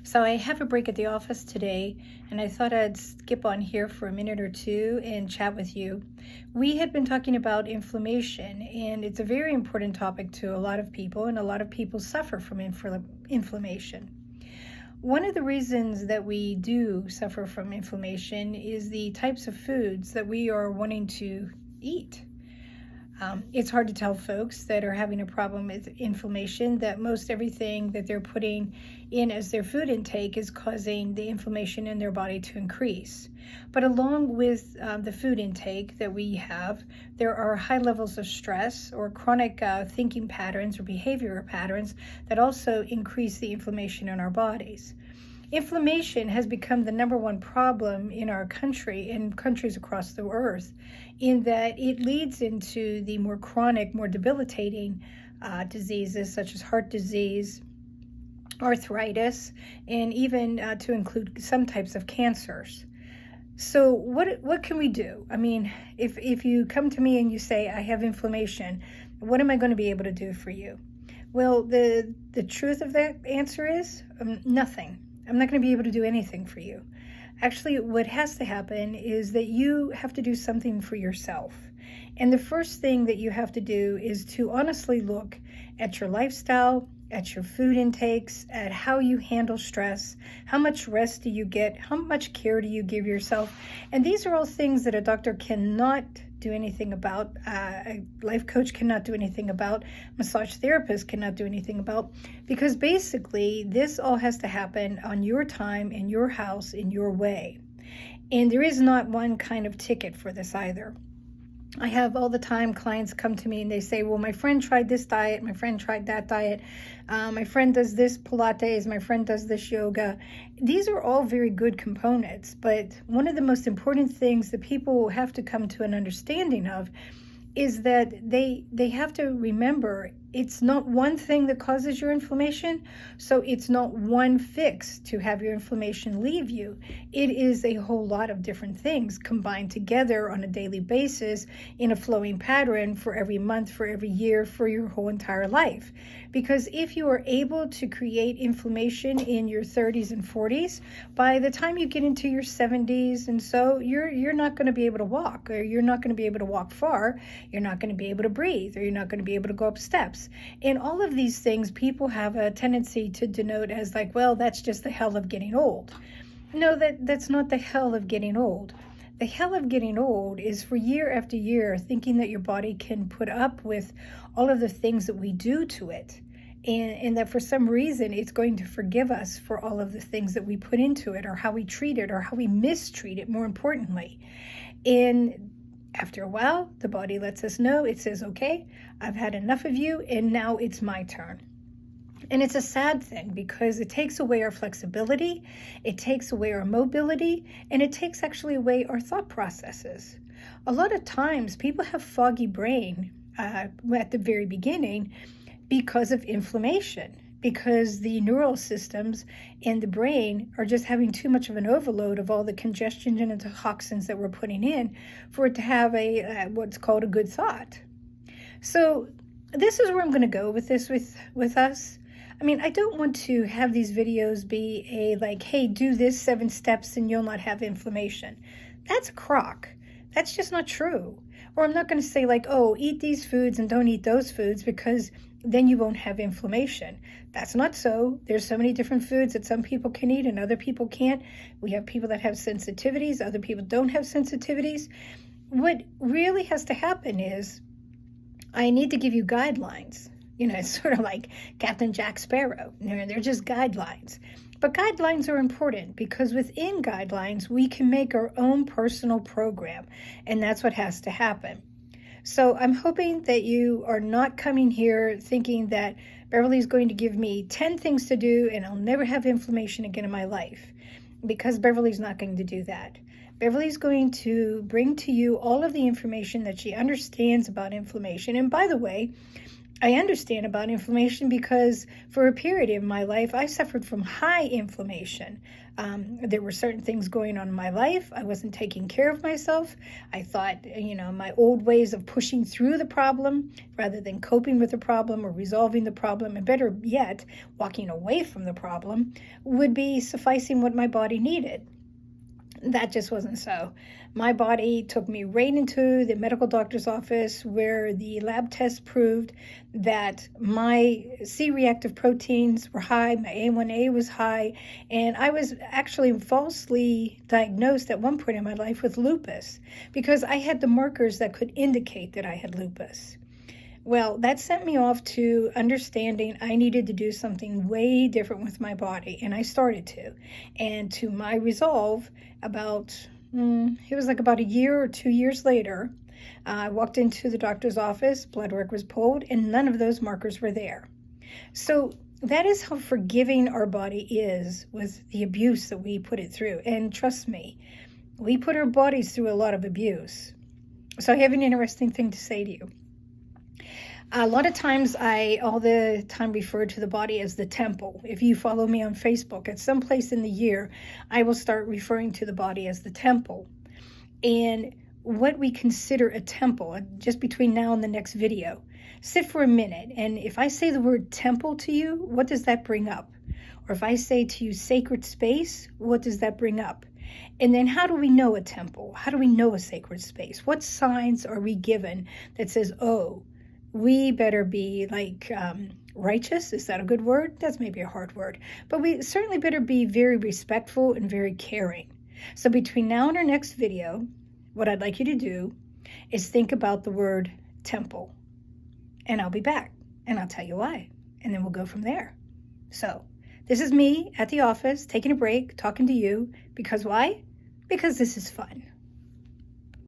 So I have a break at the office today, and I thought I'd skip on here for a minute or two and chat with you. We had been talking about inflammation, and it's a very important topic to a lot of people, and a lot of people suffer from inflammation. One of the reasons that we do suffer from inflammation is the types of foods that we are wanting to eat. It's hard to tell folks that are having a problem with inflammation that most everything that they're putting in as their food intake is causing the inflammation in their body to increase. But along with the food intake that we have, there are high levels of stress or chronic thinking patterns or behavioral patterns that also increase the inflammation in our bodies. Inflammation has become the number one problem in our country and countries across the earth, in that it leads into the more chronic, more debilitating diseases such as heart disease, arthritis, and even to include some types of cancers. So what can we do? I mean, if you come to me and you say, I have inflammation, what am I going to be able to do for you? Well, the truth of that answer is nothing. I'm not going to be able to do anything for you. Actually, what has to happen is that you have to do something for yourself. And the first thing that you have to do is to honestly look at your lifestyle, at your food intakes, at how you handle stress, how much rest do you get, how much care do you give yourself. And these are all things that a doctor cannot do anything about, a life coach cannot do anything about, massage therapist cannot do anything about, because basically this all has to happen on your time, in your house, in your way. And there is not one kind of ticket for this either. I have all the time clients come to me and they say, well, my friend tried this diet, my friend tried that diet, my friend does this Pilates, my friend does this yoga. These are all very good components, but one of the most important things that people have to come to an understanding of is that they have to remember it's not one thing that causes your inflammation, so it's not one fix to have your inflammation leave you. It is a whole lot of different things combined together on a daily basis in a flowing pattern for every month, for every year, for your whole entire life. Because if you are able to create inflammation in your 30s and 40s, by the time you get into your 70s and so, you're not going to be able to walk, or you're not going to be able to walk far, you're not going to be able to breathe, or you're not going to be able to go up steps. And all of these things people have a tendency to denote as like, well, that's just the hell of getting old. No, that's not the hell of getting old. The hell of getting old is for year after year thinking that your body can put up with all of the things that we do to it. And that for some reason it's going to forgive us for all of the things that we put into it, or how we treat it, or how we mistreat it, more importantly. And after a while, the body lets us know, it says, okay, I've had enough of you, and now it's my turn. And it's a sad thing because it takes away our flexibility, it takes away our mobility, and it takes actually away our thought processes. A lot of times people have foggy brain at the very beginning because of inflammation, because the neural systems in the brain are just having too much of an overload of all the congestion and the toxins that we're putting in for it to have a what's called a good thought. So this is where I'm going to go with this with us. I mean, I don't want to have these videos be a like, hey, do this 7 steps and you'll not have inflammation. That's a crock. That's just not true. Or I'm not going to say like, oh, eat these foods and don't eat those foods because then you won't have inflammation. That's not so. There's so many different foods that some people can eat and other people can't. We have people that have sensitivities, other people don't have sensitivities. What really has to happen is I need to give you guidelines. You know, it's sort of like Captain Jack Sparrow. They're just guidelines. But guidelines are important because within guidelines, we can make our own personal program, and that's what has to happen. So I'm hoping that you are not coming here thinking that Beverly's going to give me 10 things to do and I'll never have inflammation again in my life, because Beverly's not going to do that. Beverly's going to bring to you all of the information that she understands about inflammation. And by the way, I understand about inflammation because for a period in my life, I suffered from high inflammation. There were certain things going on in my life. I wasn't taking care of myself. I thought, my old ways of pushing through the problem rather than coping with the problem or resolving the problem, and better yet, walking away from the problem, would be sufficing what my body needed. That just wasn't so. My body took me right into the medical doctor's office where the lab tests proved that my C-reactive proteins were high, my A1A was high, and I was actually falsely diagnosed at one point in my life with lupus because I had the markers that could indicate that I had lupus. Well, that sent me off to understanding I needed to do something way different with my body, and I started to. And to my resolve, it was like about a year or 2 years later, I walked into the doctor's office, blood work was pulled, and none of those markers were there. So that is how forgiving our body is with the abuse that we put it through. And trust me, we put our bodies through a lot of abuse. So I have an interesting thing to say to you. A lot of times I all the time refer to the body as the temple. If you follow me on Facebook, at some place in the year, I will start referring to the body as the temple. And what we consider a temple, just between now and the next video, sit for a minute. And if I say the word temple to you, what does that bring up? Or if I say to you sacred space, what does that bring up? And then how do we know a temple? How do we know a sacred space? What signs are we given that says, oh, we better be righteous? Is that a good word? That's maybe a hard word. But we certainly better be very respectful and very caring. So between now and our next video, what I'd like you to do is think about the word temple. And I'll be back and I'll tell you why. And then we'll go from there. So this is me at the office, taking a break, talking to you. Because why? Because this is fun.